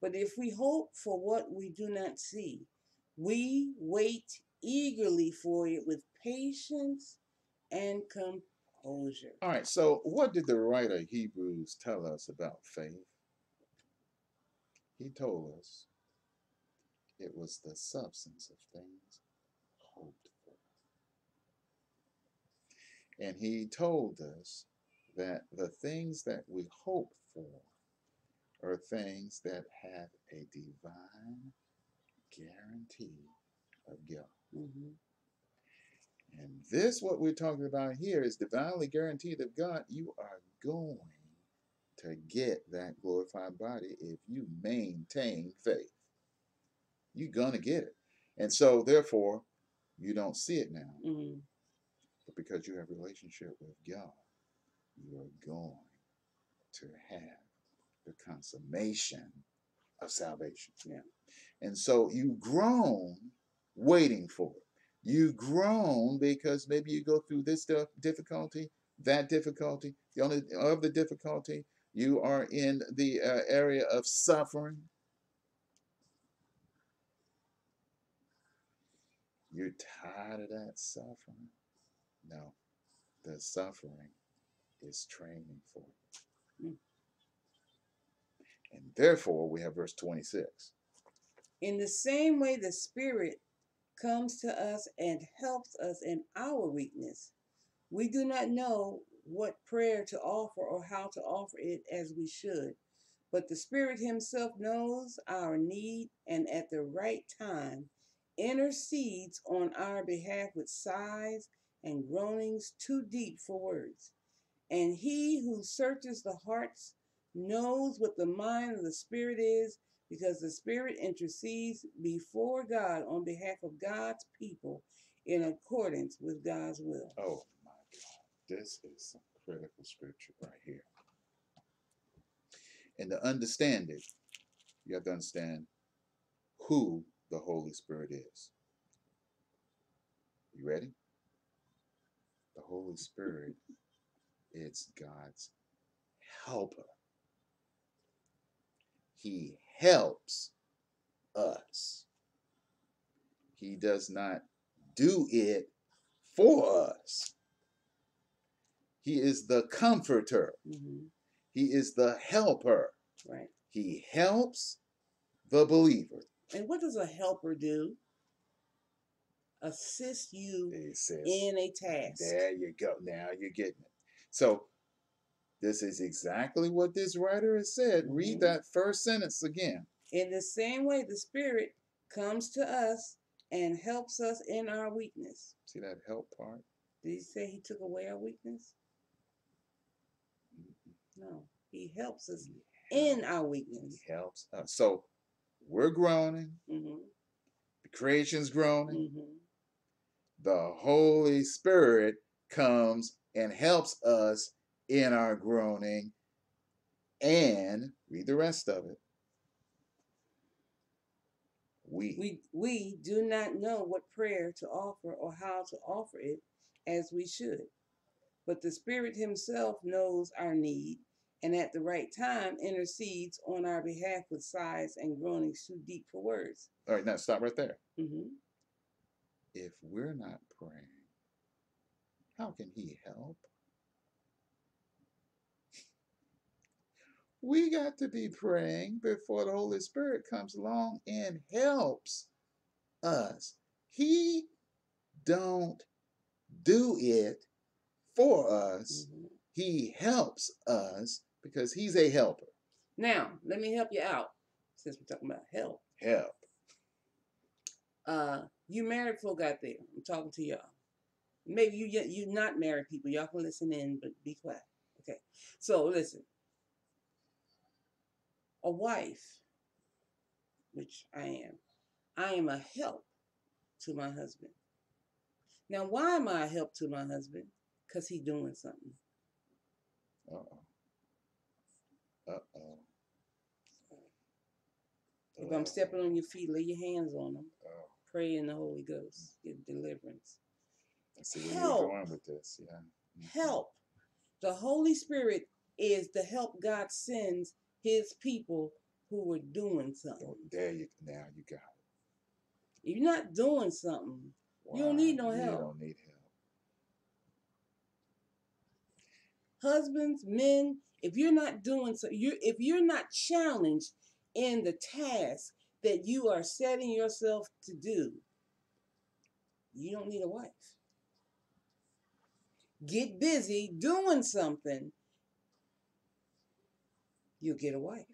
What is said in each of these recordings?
But if we hope for what we do not see, we wait eagerly for it with patience and composure. All right, so what did the writer of Hebrews tell us about faith? He told us it was the substance of things hoped for. And he told us that the things that we hope for are things that have a divine guarantee of God. Mm-hmm. And this, what we're talking about here, is divinely guaranteed of God. You are going to get that glorified body if you maintain faith. You're going to get it. And so, therefore, you don't see it now. Mm-hmm. But because you have a relationship with God, you are going to have the consummation of salvation. Yeah. And so you groan waiting for it. You groan because maybe you go through this difficulty, that difficulty, the only of the difficulty. You are in the area of suffering. You're tired of that suffering. No, the suffering is training for it. Mm. And therefore, we have verse 26. In the same way, the Spirit comes to us and helps us in our weakness. We do not know what prayer to offer or how to offer it as we should, but the Spirit Himself knows our need and at the right time intercedes on our behalf with sighs and groanings too deep for words. And He who searches the hearts knows what the mind of the Spirit is, because the Spirit intercedes before God on behalf of God's people in accordance with God's will. Oh my God, this is some critical scripture right here. And to understand it, you have to understand who the Holy Spirit is. You ready? The Holy Spirit is God's helper. He helps us. He does not do it for us. He is the comforter. Mm-hmm. He is the helper. Right. He helps the believer. And what does a helper do? Assist you Says, in a task. There you go. Now you're getting it. So this is exactly what this writer has said. Mm-hmm. Read that first sentence again. In the same way, the Spirit comes to us and helps us in our weakness. See that help part? Did He say He took away our weakness? No. He helps us in our weakness. He helps us. So we're groaning. Mm-hmm. The creation's groaning. Mm-hmm. The Holy Spirit comes and helps us in our groaning. And read the rest of it. We do not know what prayer to offer or how to offer it as we should. But the Spirit Himself knows our need and at the right time intercedes on our behalf with sighs and groanings too deep for words. All right, now stop right there. Mm-hmm. If we're not praying, how can He help? We got to be praying before the Holy Spirit comes along and helps us. He don't do it for us. Mm-hmm. He helps us because He's a helper. Now, let me help you out since we're talking about help. Help. You married folk out there, I'm talking to y'all. Maybe you not married people. Y'all can listen in, but be quiet. Okay. So listen. A wife, which I am a help to my husband. Now, why am I a help to my husband? Because he's doing something. Uh-oh. Uh-oh. If I'm stepping on your feet, lay your hands on them. Oh. Pray in the Holy Ghost. Get deliverance. I see where you're going with this. Yeah. Mm-hmm. Help. The Holy Spirit is the help God sends His people who were doing something. Oh, there you now you got it. If you're not doing something, you don't Wow, need no you help. don't need help. Husbands, men, if you're not doing so, if you're not challenged in the task that you are setting yourself to do, you don't need a wife. Get busy doing something, you'll get a wife.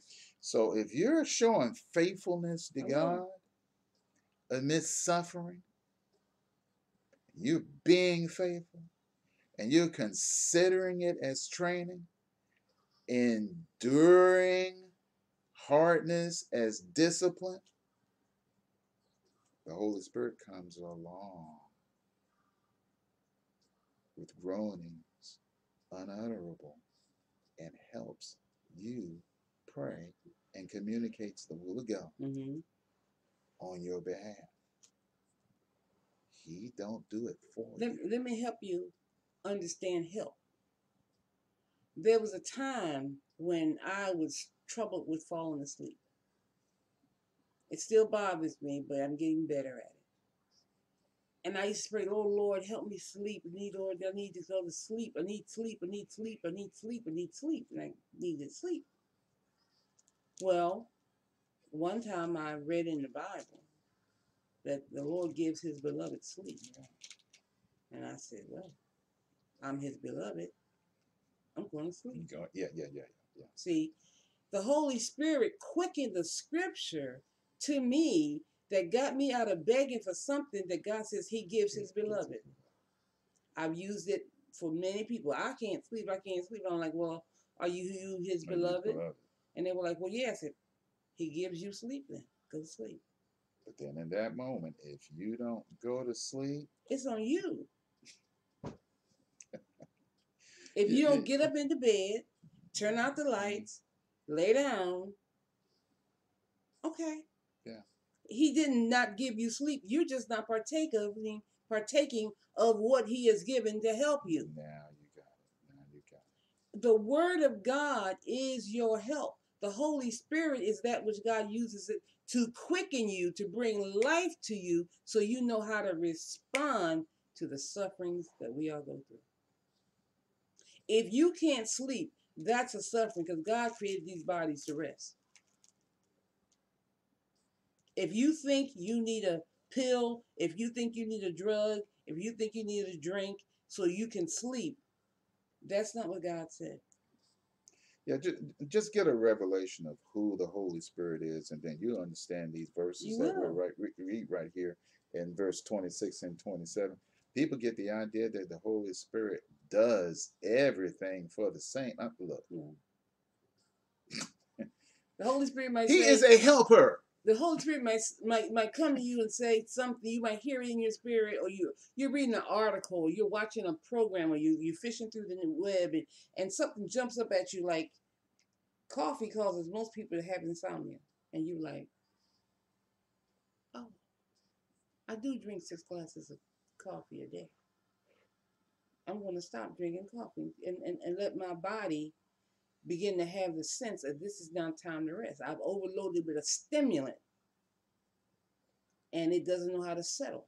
So if you're showing faithfulness to Hello. God amidst suffering, you're being faithful, and you're considering it as training, enduring hardness as discipline, the Holy Spirit comes along with groanings unutterable and helps you pray and communicates the will of God on your behalf. He don't do it for you. Let me help you understand help. There was a time when I was troubled with falling asleep. It still bothers me, but I'm getting better at it. And I used to pray, oh Lord, help me sleep. I need to go to sleep. I need sleep. I need sleep. I need sleep. I need sleep. And I needed sleep. Well, one time I read in the Bible that the Lord gives his beloved sleep. And I said, well, I'm his beloved. I'm going to sleep. Yeah. See, the Holy Spirit quickened the scripture to me that got me out of begging for something that God says he gives his beloved. I've used it for many people. I can't sleep. I'm like, well, are you his beloved? And they were like, well, yes. He gives you sleep then. Go to sleep. But then in that moment, if you don't go to sleep, it's on you. If you don't get up into bed, turn out the lights, lay down, okay. Yeah. He did not give you sleep. You're just not partaking of what he has given to help you. Now you got it. The word of God is your help. The Holy Spirit is that which God uses it to quicken you, to bring life to you, so you know how to respond to the sufferings that we all go through. If you can't sleep, that's a suffering, because God created these bodies to rest. If you think you need a pill, if you think you need a drug, if you think you need a drink so you can sleep, that's not what God said. Yeah, just get a revelation of who the Holy Spirit is, and then you'll understand these verses that we're read right here in verse 26 and 27. People get the idea that the Holy Spirit does everything for the saint. Look, the Holy Spirit might he say, is a helper. The Holy Spirit might come to you and say something. You might hear it in your spirit, or you're reading an article, or you're watching a program, or you're fishing through the web, and something jumps up at you like coffee causes most people to have insomnia. And you're like, oh, I do drink 6 glasses of coffee a day. I'm going to stop drinking coffee and let my body begin to have the sense of this is now time to rest. I've overloaded with a stimulant, and it doesn't know how to settle.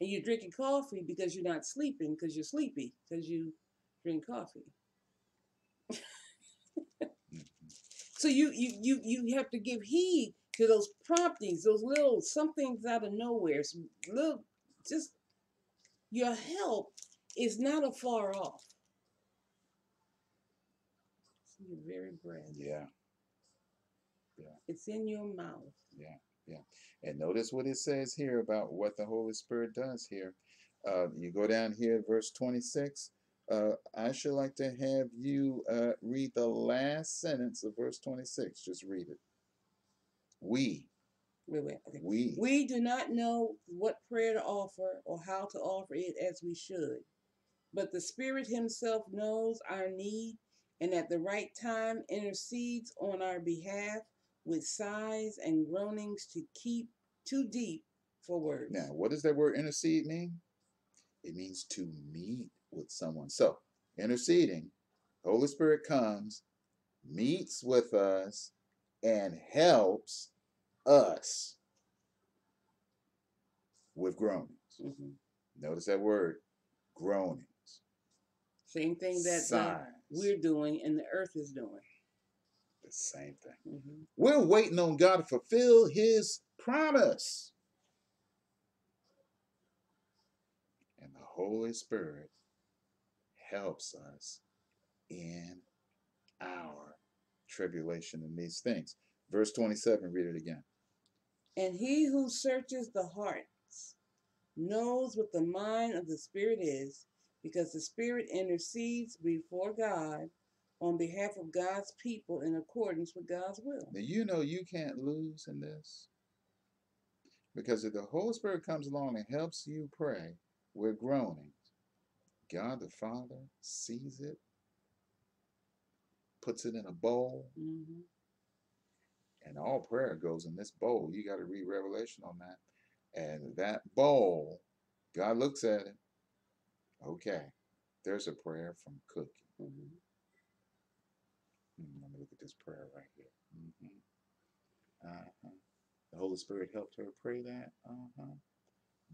And you're drinking coffee because you're not sleeping, because you're sleepy, because you drink coffee. So you have to give heed to those promptings, those little somethings out of nowhere. Some little, just your help is not afar off. It's in your very breath. Yeah. It's in your mouth. Yeah. And notice what it says here about what the Holy Spirit does here. You go down here, verse 26. I should like to have you read the last sentence of verse 26. Just read it. We do not know what prayer to offer or how to offer it as we should. But the Spirit himself knows our need, and at the right time intercedes on our behalf with sighs and groanings too deep for words. Now, what does that word intercede mean? It means to meet with someone. So, interceding, Holy Spirit comes meets with us, and helps us with groanings. Mm-hmm. Notice that word, groanings. Same thing that Sighs. we're doing and the earth is doing. The same thing. Mm-hmm. We're waiting on God to fulfill his promise. And the Holy Spirit helps us in our tribulation in these things. Verse 27, read it again. And he who searches the hearts knows what the mind of the Spirit is, because the Spirit intercedes before God on behalf of God's people in accordance with God's will. Now, you know you can't lose in this. Because if the Holy Spirit comes along and helps you pray with groanings, God the Father sees it, puts it in a bowl, Mm-hmm. and all prayer goes in this bowl. You got to read Revelation on that. And that bowl, God looks at it. Okay, there's a prayer from Cookie. Mm-hmm. Let me look at this prayer right here. The Holy Spirit helped her pray that.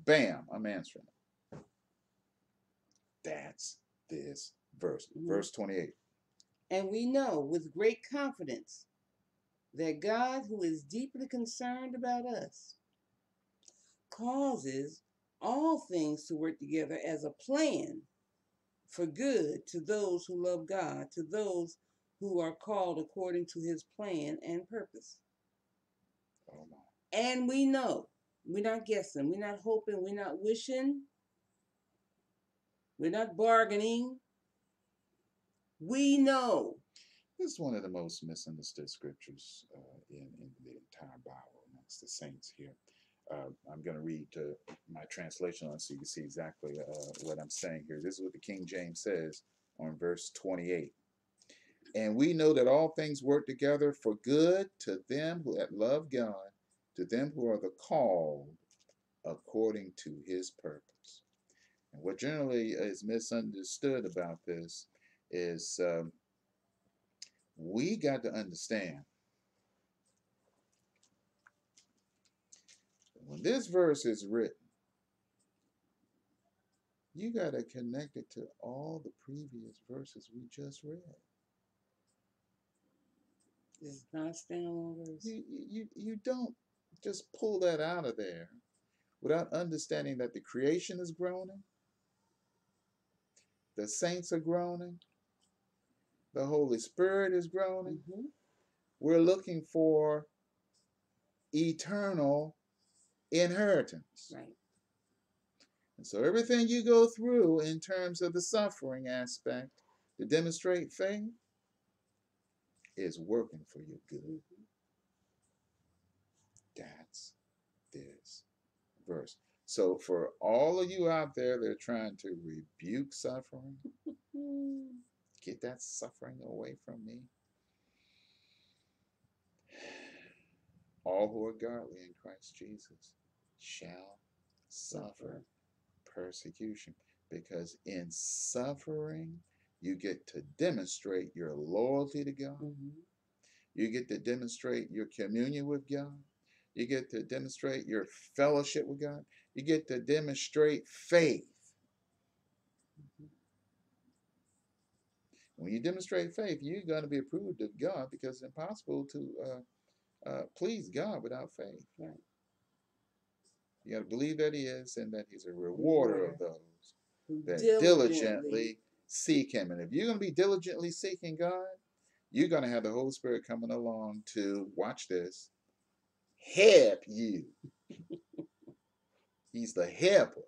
Bam, I'm answering it. That's this verse. Mm-hmm. Verse 28. And we know with great confidence that God, who is deeply concerned about us, causes all things to work together as a plan for good to those who love God, to those who are called according to his plan and purpose. Oh my. And we know, we're not guessing, we're not hoping, we're not wishing, we're not bargaining. We know. This is one of the most misunderstood scriptures in the entire Bible, amongst the saints here. I'm going to read my translation on so you can see exactly what I'm saying here. This is what the King James says on verse 28. And we know that all things work together for good to them who love God, to them who are the called according to his purpose. And what generally is misunderstood about this is we got to understand when this verse is written, you got to connect it to all the previous verses we just read. It's not a standalone verse. You don't just pull that out of there without understanding that the creation is groaning, the saints are groaning, the Holy Spirit is groaning. Mm-hmm. We're looking for eternal inheritance. Right. And so everything you go through in terms of the suffering aspect to demonstrate faith is working for your good. Mm-hmm. That's this verse. So for all of you out there that are trying to rebuke suffering, get that suffering away from me. All who are godly in Christ Jesus shall suffer persecution, because in suffering you get to demonstrate your loyalty to God. Mm-hmm. You get to demonstrate your communion with God. You get to demonstrate your fellowship with God. You get to demonstrate faith. Mm-hmm. When you demonstrate faith, you're going to be approved of God, because it's impossible to please God without faith. Right. You got to believe that he is, and that he's a rewarder of those that diligently seek him. And if you're going to be diligently seeking God, you're going to have the Holy Spirit coming along to, watch this, help you. He's the helper.